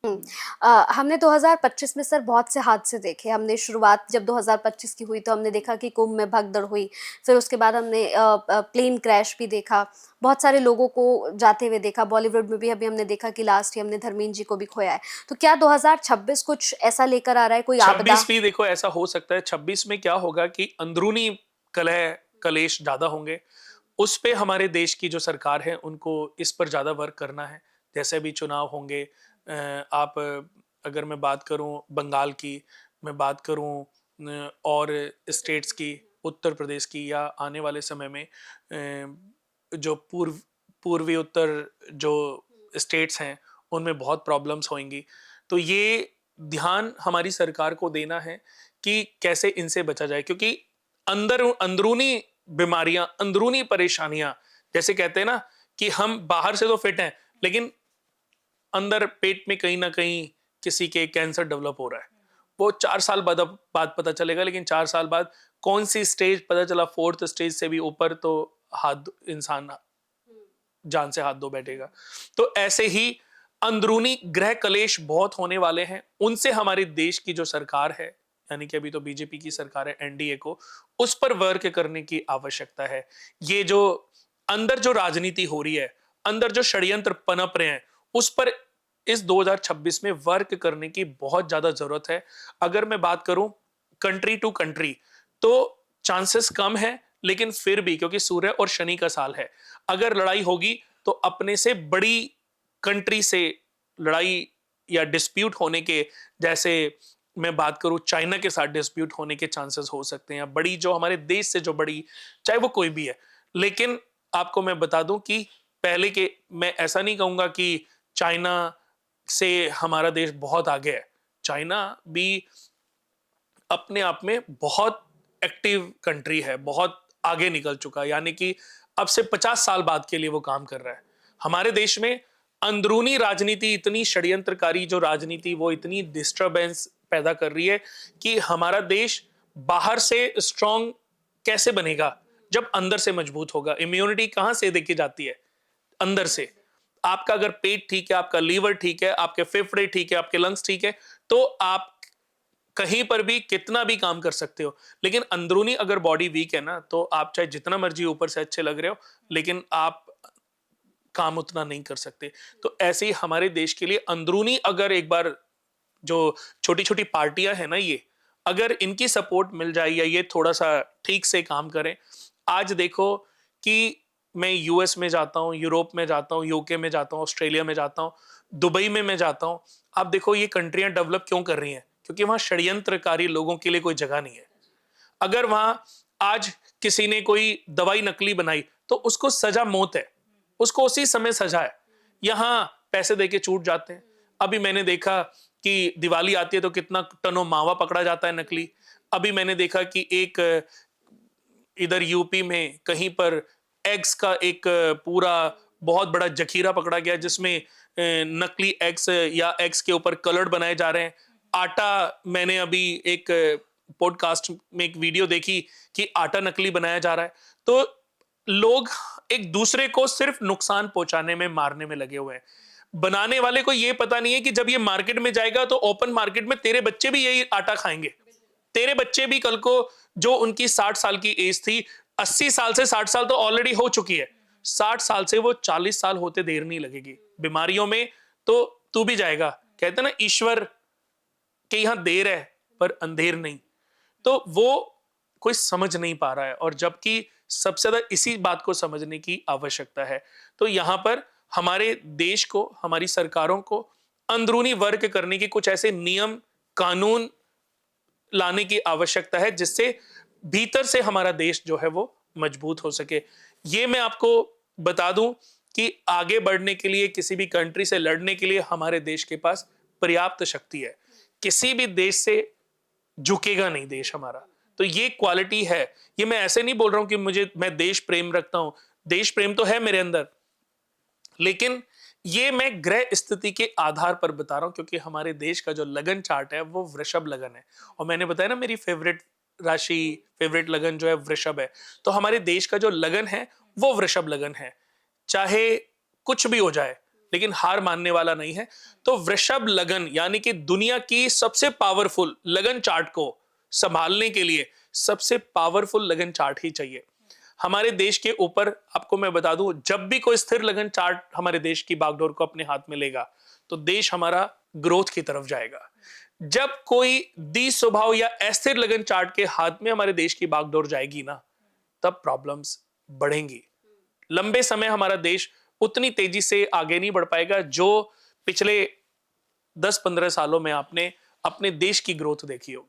हुँ। हमने 2025 में सर बहुत से हादसे देखे। हमने शुरुआत जब 2025 की हुई तो हमने देखा कि कुंभ में भगदड़ हुई। फिर उसके बाद हमने प्लेन क्रैश भी देखा। बहुत सारे लोगों को जाते हुए देखा। बॉलीवुड में भी अभी हमने देखा कि लास्ट ही हमने धर्मेंद्र जी को भी खोया है। तो क्या 2026 कुछ ऐसा लेकर आ रहा है, कोई आपदा? 26 भी देखो ऐसा हो सकता है। 26 में क्या होगा कि अंदरूनी कलह कलेश ज्यादा होंगे। उस पे हमारे देश की जो सरकार है उनको इस पर ज्यादा वर्क करना है। जैसे भी चुनाव होंगे, आप अगर मैं बात करूं बंगाल की, मैं बात करूं और स्टेट्स की, उत्तर प्रदेश की, या आने वाले समय में जो पूर्वी उत्तर जो स्टेट्स हैं उनमें बहुत प्रॉब्लम्स होंगी। तो ये ध्यान हमारी सरकार को देना है कि कैसे इनसे बचा जाए, क्योंकि अंदरूनी बीमारियां, अंदरूनी परेशानियां, जैसे कहते हैं ना कि हम बाहर से तो फिट हैं लेकिन अंदर पेट में कहीं ना कहीं किसी के कैंसर डेवलप हो रहा है। वो 4 साल बाद पता चलेगा, लेकिन 4 साल बाद कौन सी स्टेज पता चला, फोर्थ स्टेज से भी ऊपर तो हाथ इंसान जान से हाथ धो बैठेगा। तो ऐसे ही अंदरूनी गृह कलेश बहुत होने वाले हैं। उनसे हमारे देश की जो सरकार है, यानी कि अभी तो बीजेपी की सरकार है, एनडीए को, उस पर वर्क करने की आवश्यकता है। ये जो अंदर जो राजनीति हो रही है, अंदर जो षड्यंत्र पनप रहे हैं, उस पर इस 2026 में वर्क करने की बहुत ज्यादा जरूरत है। अगर मैं बात करूं कंट्री टू कंट्री, तो चांसेस कम है, लेकिन फिर भी क्योंकि सूर्य और शनि का साल है, अगर लड़ाई होगी तो अपने से बड़ी कंट्री से लड़ाई या डिस्प्यूट होने के, जैसे मैं बात करूं चाइना के साथ डिस्प्यूट होने के चांसेस हो सकते हैं, या बड़ी जो हमारे देश से जो बड़ी, चाहे वो कोई भी है। लेकिन आपको मैं बता दूं कि पहले के, मैं ऐसा नहीं कहूंगा कि चाइना से हमारा देश बहुत आगे है। चाइना भी अपने आप में बहुत एक्टिव कंट्री है, बहुत आगे निकल चुका है, यानी कि अब से 50 साल बाद के लिए वो काम कर रहा है। हमारे देश में अंदरूनी राजनीति इतनी षड्यंत्रकारी जो राजनीति, वो इतनी डिस्टरबेंस पैदा कर रही है कि हमारा देश बाहर से स्ट्रांग कैसे बनेगा जब अंदर से मजबूत होगा। इम्यूनिटी कहां से देखी जाती है? अंदर से। आपका अगर पेट ठीक है, आपका लीवर ठीक है, आपके फेफड़े ठीक है, आपके लंग्स ठीक है, तो आप कहीं पर भी कितना भी काम कर सकते हो। लेकिन अंदरूनी अगर बॉडी वीक है ना, तो आप चाहे जितना मर्जी ऊपर से अच्छे लग रहे हो, लेकिन आप काम उतना नहीं कर सकते। तो ऐसे ही हमारे देश के लिए अंदरूनी, अगर एक बार जो छोटी छोटी पार्टियां हैं ना, ये अगर इनकी सपोर्ट मिल जाए या ये थोड़ा सा ठीक से काम करें। आज देखो कि मैं यूएस में जाता हूँ, यूरोप में जाता हूँ, यूके में जाता हूँ, ऑस्ट्रेलिया में जाता हूँ, दुबई में मैं जाता हूँ। आप देखो ये कंट्रियां डेवलप क्यों कर रही हैं? क्योंकि वहां षड्यंत्रकारी लोगों के लिए कोई जगह नहीं है। अगर वहां आज किसी ने कोई दवाई नकली बनाई तो उसको सजा मौत है, उसको उसी समय सजा है। यहां पैसे देके छूट जाते हैं। अभी मैंने देखा कि दिवाली आती है तो कितना टनों मावा पकड़ा जाता है नकली। अभी मैंने देखा कि एक इधर यूपी में कहीं पर एग्स का एक पूरा बहुत बड़ा जखीरा पकड़ा गया, जिसमें नकली एग्स या एग्स के ऊपर कलर बनाए जा रहे हैं। आटा, मैंने अभी एक पॉडकास्ट में एक वीडियो देखी कि आटा नकली बनाया जा रहा है। तो लोग एक दूसरे को सिर्फ नुकसान पहुंचाने में, मारने में लगे हुए हैं। बनाने वाले को यह पता नहीं है कि जब ये मार्केट में जाएगा तो ओपन मार्केट में तेरे बच्चे भी यही आटा खाएंगे। तेरे बच्चे भी कल को, जो उनकी 60 साल की एज थी, 80 साल से 60 साल तो ऑलरेडी हो चुकी है, 60 साल से वो 40 साल होते देर नहीं लगेगी बीमारियों में। तो तू भी जाएगा। कहते हैं ना, ईश्वर के यहां देर है पर अंधेर नहीं। तो वो कोई समझ नहीं पा रहा है, और जबकि सबसे ज्यादा इसी बात को समझने की आवश्यकता है। तो यहां पर हमारे देश को, हमारी सरकारों को अंदरूनी वर्क करने के कुछ ऐसे नियम कानून लाने की आवश्यकता है, जिससे भीतर से हमारा देश जो है वो मजबूत हो सके। ये मैं आपको बता दूं कि आगे बढ़ने के लिए, किसी भी कंट्री से लड़ने के लिए हमारे देश के पास पर्याप्त शक्ति है। किसी भी देश से झुकेगा नहीं देश हमारा। तो ये क्वालिटी है। ये मैं ऐसे नहीं बोल रहा हूं कि मैं देश प्रेम रखता हूं। देश प्रेम तो है मेरे अंदर, लेकिन ये मैं ग्रह स्थिति के आधार पर बता रहा हूं, क्योंकि हमारे देश का जो लगन चार्ट है वो वृषभ लगन है। और मैंने बताया ना, मेरी फेवरेट राशि, फेवरेट लगन जो है वृषभ है। तो हमारे देश का जो लगन है वो वृषभ लगन है। चाहे कुछ भी हो जाए, लेकिन हार मानने वाला नहीं है। तो वृषभ लगन यानी कि दुनिया की सबसे पावरफुल लगन चार्ट को संभालने के लिए सबसे पावरफुल लगन चार्ट ही चाहिए। हमारे देश के ऊपर आपको मैं बता दूं, जब भी कोई स्थिर लगन चार्ट हमारे देश की बागडोर को अपने हाथ में लेगा तो देश हमारा ग्रोथ की तरफ जाएगा। जब कोई दी स्वभाव या अस्थिर लगन चार्ट के हाथ में हमारे देश की बागडोर जाएगी ना, तब प्रॉब्लम्स बढ़ेंगी। लंबे समय हमारा देश उतनी तेजी से आगे नहीं बढ़ पाएगा जो पिछले 10-15 सालों में आपने अपने देश की ग्रोथ देखी होगी।